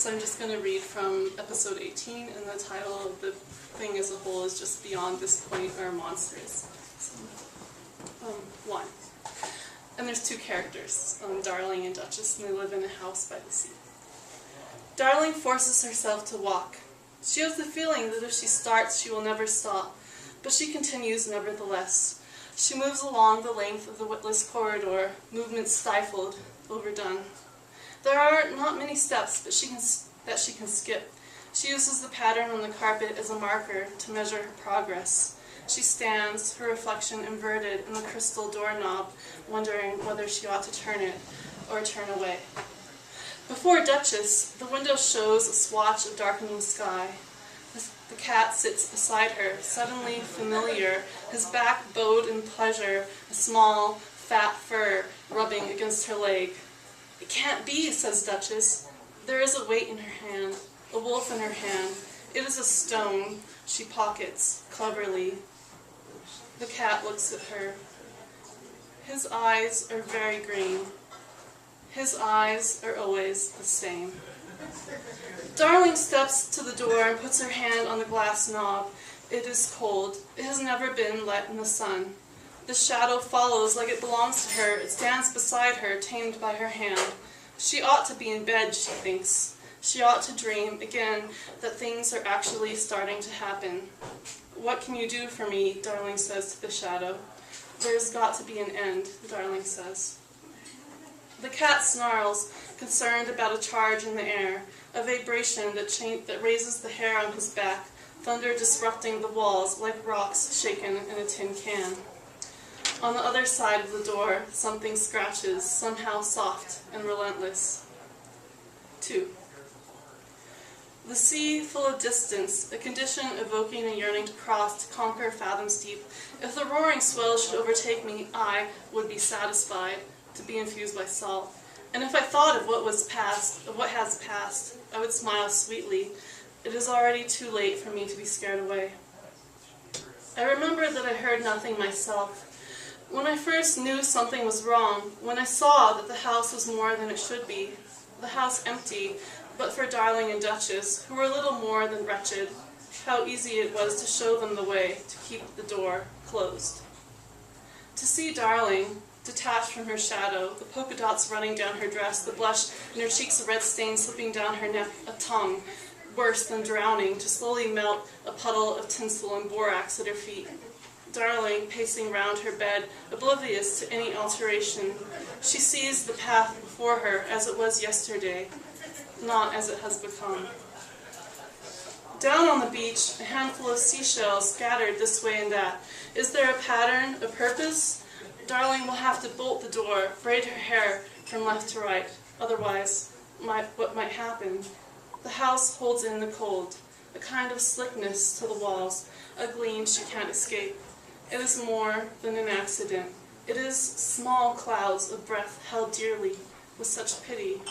So I'm just going to read from episode 18, and the title of the thing as a whole is just Beyond This Point Are Monsters. So, 1. And there's 2 characters, Darling and Duchess, and they live in a house by the sea. Darling forces herself to walk. She has the feeling that if she starts, she will never stop, but she continues nevertheless. She moves along the length of the witless corridor, movement stifled, overdone. There are not many steps that she can skip. She uses the pattern on the carpet as a marker to measure her progress. She stands, her reflection inverted in the crystal doorknob, wondering whether she ought to turn it or turn away. Before Duchess, the window shows a swatch of darkening sky. The cat sits beside her, suddenly familiar, his back bowed in pleasure, a small, fat fur rubbing against her leg. "It can't be," says Duchess. There is a weight in her hand, a wolf in her hand. It is a stone she pockets cleverly. The cat looks at her. His eyes are very green. His eyes are always the same. Darling steps to the door and puts her hand on the glass knob. It is cold. It has never been let in the sun. The shadow follows like it belongs to her. It stands beside her, tamed by her hand. She ought to be in bed, she thinks. She ought to dream, again, that things are actually starting to happen. "What can you do for me?" Darling says to the shadow. "There's got to be an end," Darling says. The cat snarls, concerned about a charge in the air, a vibration that raises the hair on his back, thunder disrupting the walls like rocks shaken in a tin can. On the other side of the door, something scratches, somehow soft and relentless. 2. The sea full of distance, a condition evoking a yearning to cross, to conquer fathoms deep. If the roaring swell should overtake me, I would be satisfied to be infused by salt. And if I thought of what has passed, I would smile sweetly. It is already too late for me to be scared away. I remember that I heard nothing myself. When I first knew something was wrong, when I saw that the house was more than it should be, the house empty, but for Darling and Duchess, who were little more than wretched, how easy it was to show them the way, to keep the door closed. To see Darling, detached from her shadow, the polka dots running down her dress, the blush in her cheeks, a red stain slipping down her neck, a tongue, worse than drowning, to slowly melt a puddle of tinsel and borax at her feet. Darling pacing round her bed, oblivious to any alteration. She sees the path before her as it was yesterday, not as it has become. Down on the beach, a handful of seashells scattered this way and that. Is there a pattern, a purpose? Darling will have to bolt the door, braid her hair from left to right. Otherwise, what might happen? The house holds in the cold, a kind of slickness to the walls, a gleam she can't escape. It is more than an accident. It is small clouds of breath held dearly, with such pity.